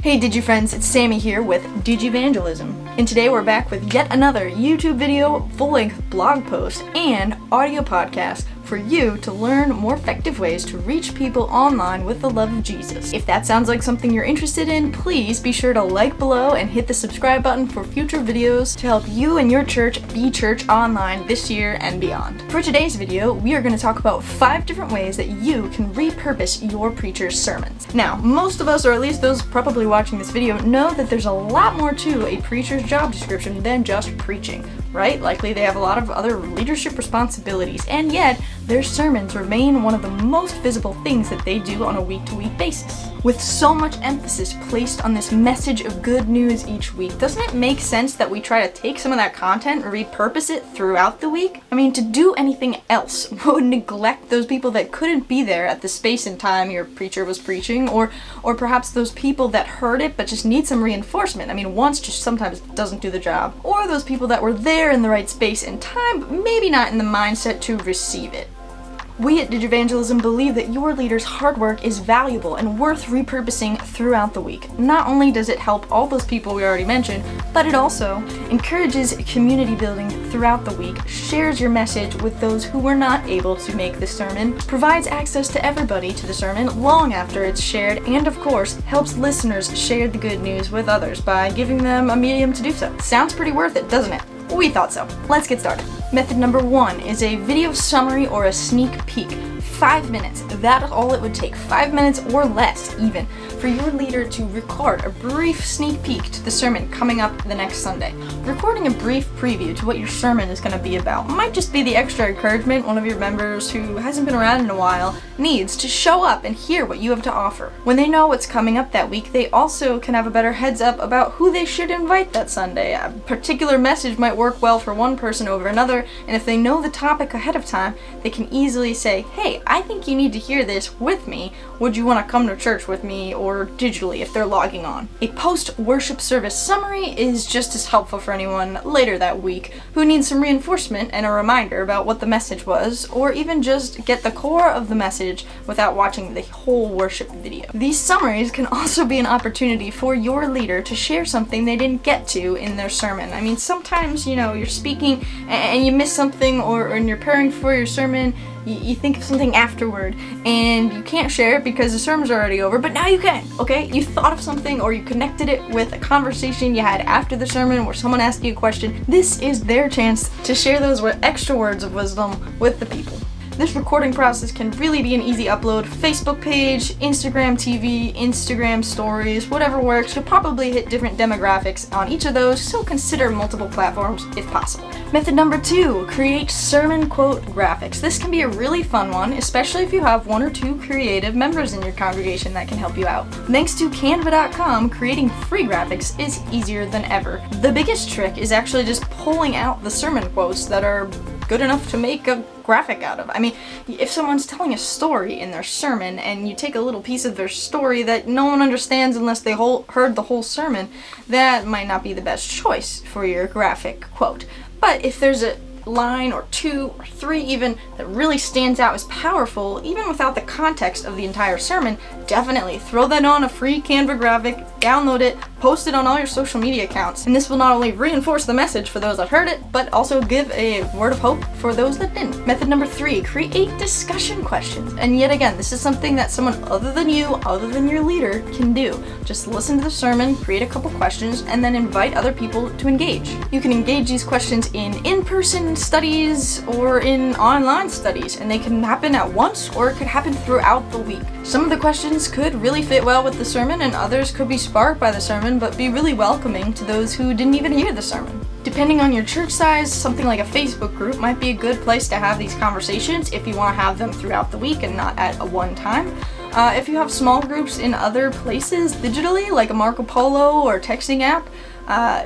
Hey Digi friends, it's Sammy here with Digivangelism, and today we're back with yet another YouTube video, full-length blog post, and audio podcast for you to learn more effective ways to reach people online with the love of Jesus. If that sounds like something you're interested in, please be sure to like below and hit the subscribe button for future videos to help you and your church be church online this year and beyond. For today's video, we are going to talk about 5 different ways that you can repurpose your preacher's sermons. Now, most of us, or at least those probably watching this video, know that there's a lot more to a preacher's job description than just preaching, right? Likely they have a lot of other leadership responsibilities, and yet their sermons remain one of the most visible things that they do on a week-to-week basis. With so much emphasis placed on this message of good news each week, doesn't it make sense that we try to take some of that content and repurpose it throughout the week? I mean, to do anything else would neglect those people that couldn't be there at the space and time your preacher was preaching, or perhaps those people that heard it but just need some reinforcement. I mean, once just sometimes doesn't do the job. Or those people that were there in the right space and time, but maybe not in the mindset to receive it. We at Digivangelism believe that your leader's hard work is valuable and worth repurposing throughout the week. Not only does it help all those people we already mentioned, but it also encourages community building throughout the week, shares your message with those who were not able to make the sermon, provides access to everybody to the sermon long after it's shared, and of course, helps listeners share the good news with others by giving them a medium to do so. Sounds pretty worth it, doesn't it? We thought so. Let's get started. Method number 1 is a video summary or a sneak peek. 5 minutes. That is all it would take. 5 minutes or less, even, for your leader to record a brief sneak peek to the sermon coming up the next Sunday. Recording a brief preview to what your sermon is going to be about might just be the extra encouragement one of your members who hasn't been around in a while needs to show up and hear what you have to offer. When they know what's coming up that week, they also can have a better heads up about who they should invite that Sunday. A particular message might work well for one person over another, and if they know the topic ahead of time, they can easily say, hey, I think you need to hear this with me. Would you want to come to church with me, or digitally if they're logging on? A post-worship service summary is just as helpful for anyone later that week who needs some reinforcement and a reminder about what the message was, or even just get the core of the message without watching the whole worship video. These summaries can also be an opportunity for your leader to share something they didn't get to in their sermon. I mean, sometimes, you're speaking and you miss something, or and you're preparing for your sermon, you think of something afterward, and you can't share it because the sermon's already over, but now you can, okay? You thought of something, or you connected it with a conversation you had after the sermon where someone asked you a question. This is their chance to share those extra words of wisdom with the people. This recording process can really be an easy upload. Facebook page, Instagram TV, Instagram stories, whatever works. You'll probably hit different demographics on each of those, so consider multiple platforms if possible. Method number 2, create sermon quote graphics. This can be a really fun one, especially if you have 1 or 2 creative members in your congregation that can help you out. Thanks to Canva.com, creating free graphics is easier than ever. The biggest trick is actually just pulling out the sermon quotes that are good enough to make a graphic out of. I mean, if someone's telling a story in their sermon and you take a little piece of their story that no one understands unless they heard the whole sermon, that might not be the best choice for your graphic quote. But if there's a line or 2 or 3 even that really stands out as powerful, even without the context of the entire sermon, definitely throw that on a free Canva graphic, download it, post it on all your social media accounts, and this will not only reinforce the message for those that heard it, but also give a word of hope for those that didn't. Method number 3, create discussion questions. And yet again, this is something that someone other than you, other than your leader, can do. Just listen to the sermon, create a couple questions, and then invite other people to engage. You can engage these questions in-person studies or in online studies, and they can happen at once or it could happen throughout the week. Some of the questions could really fit well with the sermon, and others could be sparked by the sermon but be really welcoming to those who didn't even hear the sermon. Depending on your church size, something like a Facebook group might be a good place to have these conversations if you want to have them throughout the week and not at a one time. If you have small groups in other places digitally, like a Marco Polo or texting app,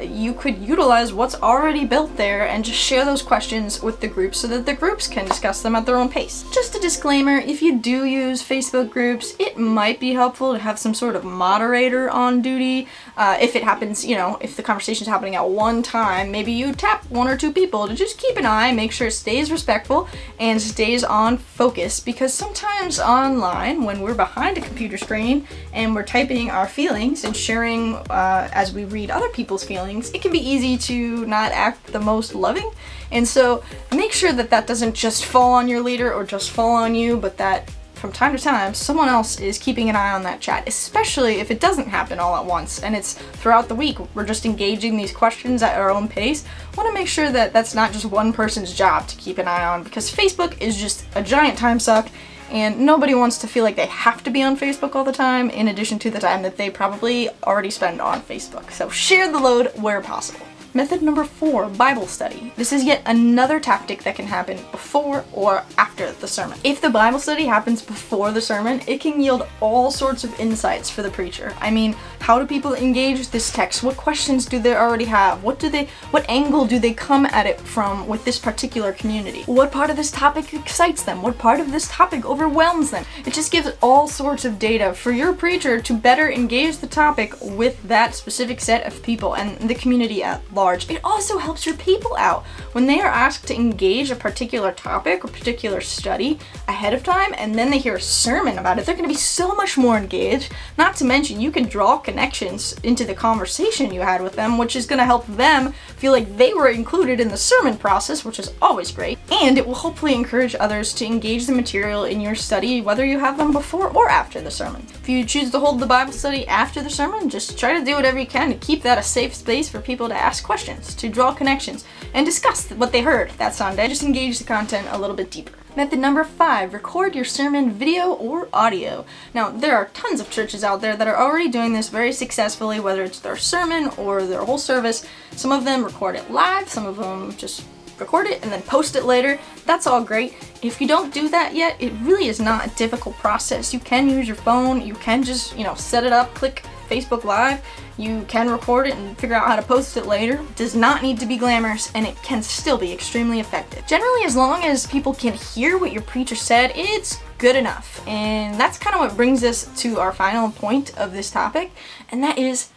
you could utilize what's already built there and just share those questions with the groups so that the groups can discuss them at their own pace. Just a disclaimer, if you do use Facebook groups, it might be helpful to have some sort of moderator on duty. If it happens, if the conversation's happening at one time, maybe you tap one or two people to just keep an eye, make sure it stays respectful and stays on focus, because sometimes online, when we're behind a computer screen and we're typing our feelings and sharing as we read other people's feelings, it can be easy to not act the most loving. And so make sure that that doesn't just fall on your leader or just fall on you, but that from time to time someone else is keeping an eye on that chat, especially if it doesn't happen all at once and it's throughout the week. We're just engaging these questions at our own pace. Want to make sure that that's not just one person's job to keep an eye on, because Facebook is just a giant time suck. And nobody wants to feel like they have to be on Facebook all the time, in addition to the time that they probably already spend on Facebook. So share the load where possible. Method number 4, Bible study. This is yet another tactic that can happen before or after the sermon. If the Bible study happens before the sermon, it can yield all sorts of insights for the preacher. I mean, how do people engage this text? What questions do they already have? What angle do they come at it from with this particular community? What part of this topic excites them? What part of this topic overwhelms them? It just gives all sorts of data for your preacher to better engage the topic with that specific set of people and the community at large. It also helps your people out. When they are asked to engage a particular topic or particular study ahead of time, and then they hear a sermon about it, they're going to be so much more engaged. Not to mention, you can draw connections into the conversation you had with them, which is going to help them feel like they were included in the sermon process, which is always great. And it will hopefully encourage others to engage the material in your study, whether you have them before or after the sermon. If you choose to hold the Bible study after the sermon, just try to do whatever you can to keep that a safe space for people to ask questions, to draw connections, and discuss what they heard that Sunday. Just engage the content a little bit deeper. Method number 5, record your sermon video or audio. Now, there are tons of churches out there that are already doing this very successfully, whether it's their sermon or their whole service. Some of them record it live, some of them just record it and then post it later. That's all great. If you don't do that yet, it really is not a difficult process. You can use your phone, you can just, set it up, click Facebook Live, you can record it and figure out how to post it later. It does not need to be glamorous, and it can still be extremely effective. Generally, as long as people can hear what your preacher said, it's good enough. And that's kind of what brings us to our final point of this topic, and that is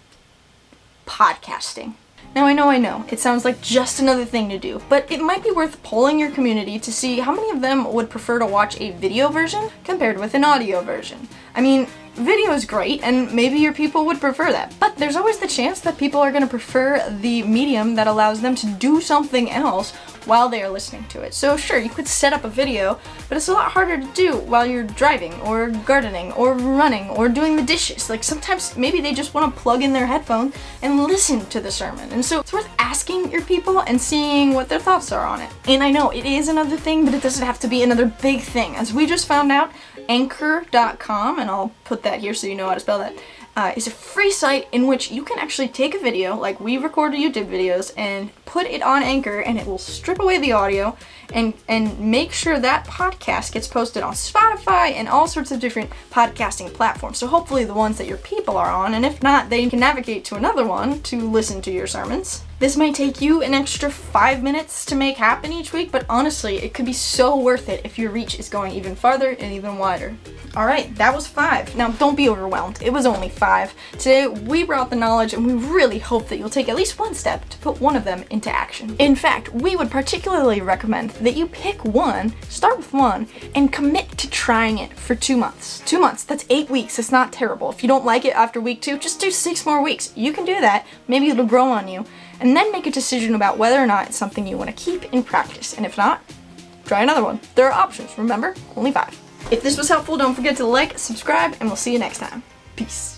podcasting. Now, I know, it sounds like just another thing to do, but it might be worth polling your community to see how many of them would prefer to watch a video version compared with an audio version. I mean, video is great, and maybe your people would prefer that, but there's always the chance that people are going to prefer the medium that allows them to do something else while they are listening to it. So sure, you could set up a video, but it's a lot harder to do while you're driving or gardening or running or doing the dishes. Like, sometimes maybe they just want to plug in their headphone and listen to the sermon. And so it's worth asking your people and seeing what their thoughts are on it. And I know it is another thing, but it doesn't have to be another big thing. As we just found out, Anchor.com, and I'll put that here so you know how to spell that, is a free site in which you can actually take a video, like we record YouTube videos, and put it on Anchor, and it will strip away the audio and make sure that podcast gets posted on Spotify and all sorts of different podcasting platforms. So hopefully the ones that your people are on, and if not, they can navigate to another one to listen to your sermons. This might take you an extra 5 minutes to make happen each week, but honestly, it could be so worth it if your reach is going even farther and even wider. Alright, that was 5. Now, don't be overwhelmed. It was only 5. Today, we brought the knowledge, and we really hope that you'll take at least one step to put one of them into action. In fact, we would particularly recommend that you pick one, start with one, and commit to trying it for 2 months. 2 months, that's 8 weeks. It's not terrible. If you don't like it after week 2, just do 6 more weeks. You can do that. Maybe it'll grow on you. And then make a decision about whether or not it's something you want to keep in practice. And if not, try another one. There are options. Remember, only 5. If this was helpful, don't forget to like, subscribe, and we'll see you next time. Peace.